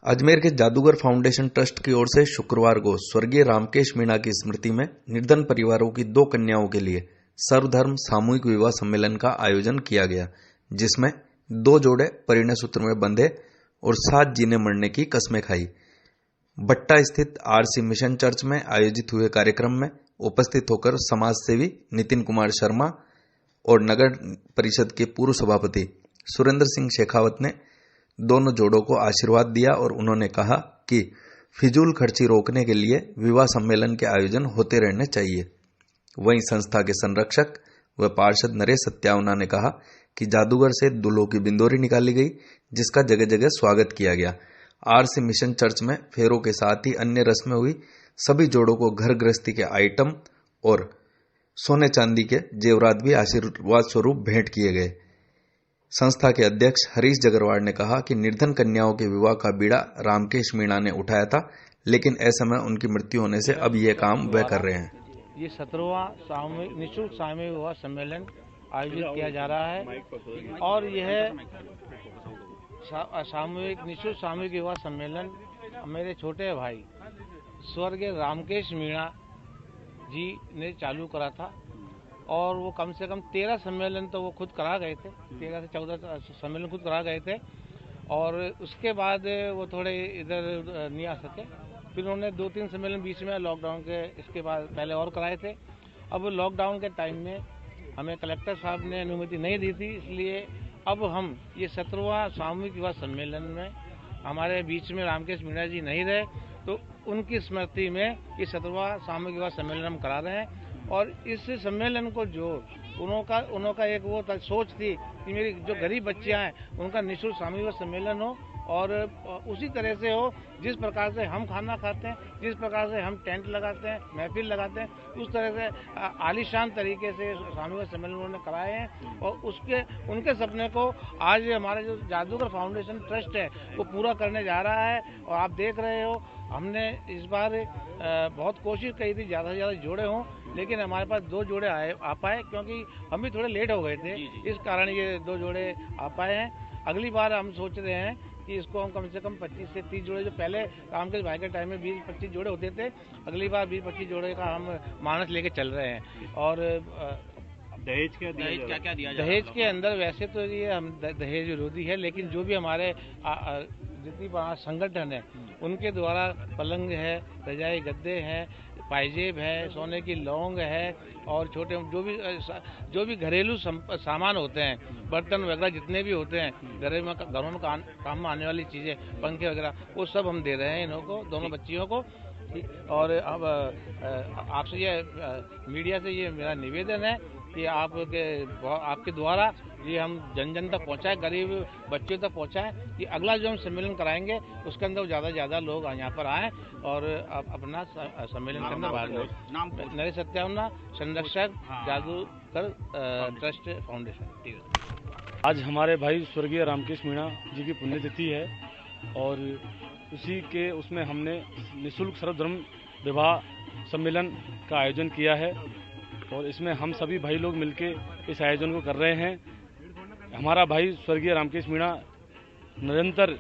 अजमेर के जादूगर foundation trust की ओर से शुक्रवार को स्वर्गीय रामकेश मीणा की स्मृति में निर्धन परिवारों की 2 कन्याओं के लिए सर्वधर्म सामूहिक विवाह सम्मेलन का आयोजन किया गया, जिसमें 2 जोड़े परिणय सूत्र में बंधे और साथ जीने मरने की कस्में खाई। भट्टा स्थित आरसी मिशन चर्च में आयोजित हुए कार्यक्रम में उपस्थित होकर समाज सेवी नितिन कुमार शर्मा और नगर परिषद के पूर्व सभापति सुरेंद्र सिंह शेखावत ने दोनों जोड़ों को आशीर्वाद दिया और उन्होंने कहा कि फिजूल खर्ची रोकने के लिए विवाह सम्मेलन के आयोजन होते रहने चाहिए। वहीं संस्था के संरक्षक व पार्षद नरेश सत्यावना ने कहा कि जादूगर से दूल्हों की बिंदोरी निकाली गई, जिसका जगह जगह स्वागत किया गया। आरसी मिशन चर्च में फेरों के साथ ही अन्य रस्में हुई। सभी जोड़ों को घर गृहस्थी के आइटम और सोने चांदी के जेवरात भी आशीर्वाद स्वरूप भेंट किए गए। संस्था के अध्यक्ष हरीश जगरवाड़ ने कहा कि निर्धन कन्याओं के विवाह का बीड़ा रामकेश मीणा ने उठाया था, लेकिन ऐसे में उनकी मृत्यु होने से अब यह काम वह कर रहे हैं। ये 17वां निःशुल्क सामूहिक विवाह सम्मेलन आयोजित किया जा रहा है और यह निःशुल्क सामूहिक विवाह सम्मेलन मेरे छोटे भाई स्वर्गीय रामकेश मीणा जी ने चालू करा था और वो कम से कम 13 सम्मेलन तो वो खुद करा गए थे, 13 से 14 सम्मेलन खुद करा गए थे और उसके बाद वो थोड़े इधर नहीं आ सके। फिर उन्होंने 2-3 सम्मेलन बीच में लॉकडाउन के इसके बाद पहले और कराए थे। अब लॉकडाउन के टाइम में हमें कलेक्टर साहब ने अनुमति नहीं दी थी, इसलिए अब हम ये 17वां सामूहिक विवाह सम्मेलन में हमारे बीच में रामकेश मीणा जी नहीं रहे, तो उनकी स्मृति में ये 17वां सामूहिक विवाह सम्मेलन हम करा रहे हैं। और इस सम्मेलन को जो उनका एक वो सोच थी कि मेरी जो गरीब बच्चियां हैं उनका निःशुल्क सामूहिक सम्मेलन हो और उसी तरह से हो जिस प्रकार से हम खाना खाते हैं, जिस प्रकार से हम टेंट लगाते हैं, महफिल लगाते हैं, उस तरह से आलीशान तरीके से सामूहिक सम्मेलन उन्होंने कराए हैं और उनके सपने को आज हमारा जो जादूगर फाउंडेशन ट्रस्ट है वो पूरा करने जा रहा है। और आप देख रहे हो हमने इस बार बहुत कोशिश की थी ज़्यादा से ज़्यादा जोड़े हों, लेकिन हमारे पास 2 जोड़े आ पाए क्योंकि हम भी थोड़े लेट हो गए थे। इस कारण ये 2 जोड़े आ पाए हैं। अगली बार हम सोच रहे हैं कि इसको हम कम से कम 25 से 30 जोड़े, जो पहले रामकेश भाई के टाइम में 20-25 जोड़े होते थे, अगली बार 20-25 जोड़े का हम मानस लेके चल रहे हैं। और दहेज क्या दिया दहेज के अंदर वैसे तो ये हम दहेज विरोधी है, लेकिन जो भी हमारे जितनी संगठन है उनके द्वारा पलंग है, रजाई गद्दे हैं, पायजेब है, सोने की लौंग है और छोटे जो भी घरेलू सामान होते हैं, बर्तन वगैरह जितने भी होते हैं, घरों में काम में आने वाली चीज़ें, पंखे वगैरह, वो सब हम दे रहे हैं इन्हों को, दोनों बच्चियों को। और अब आपसे ये मीडिया से ये मेरा निवेदन है कि आपके द्वारा ये हम जन जन तक पहुँचाएं, गरीब बच्चों तक पहुँचाएं कि अगला जो हम सम्मेलन कराएंगे उसके अंदर ज़्यादा से ज़्यादा लोग यहाँ पर आएँ और अपना सम्मेलन के अंदर भाग लें। नरेश सत्यावना, संरक्षक, जादूगर ट्रस्ट फाउंडेशन। आज हमारे भाई स्वर्गीय रामकेश मीणा जी की पुण्यतिथि है और उसी के उसमें हमने निःशुल्क सर्वधर्म विवाह सम्मेलन का आयोजन किया है और इसमें हम सभी भाई लोग मिलके इस आयोजन को कर रहे हैं। हमारा भाई स्वर्गीय रामकेश मीणा निरंतर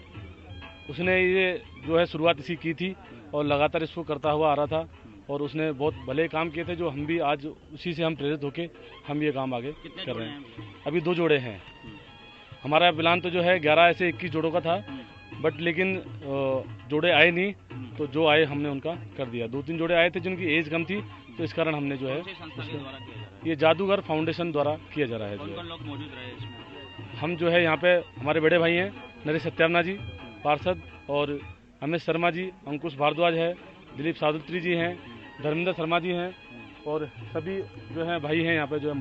उसने ये जो है शुरुआत इसी की थी और लगातार इसको करता हुआ आ रहा था और उसने बहुत भले काम किए थे, जो हम भी आज उसी से हम प्रेरित होके हम ये काम आगे कर रहे हैं। अभी 2 जोड़े हैं। हमारा प्लान तो जो है 11 से 21 जोड़ों का था, बट लेकिन जोड़े आए नहीं, तो जो आए हमने उनका कर दिया। 2-3 जोड़े आए थे जिनकी एज कम थी, तो इस कारण हमने जो है ये जादूगर फाउंडेशन द्वारा किया जा रहा है। कौन लोग मौजूद रहे इसमें? हम जो है यहाँ पे हमारे बड़े भाई हैं नरेश सत्यावना जी पार्षद, और अमित शर्मा जी, अंकुश भारद्वाज है, दिलीप सादुत्री जी हैं, धर्मेंद्र शर्मा जी हैं और सभी जो हैं भाई हैं यहाँ पे जो है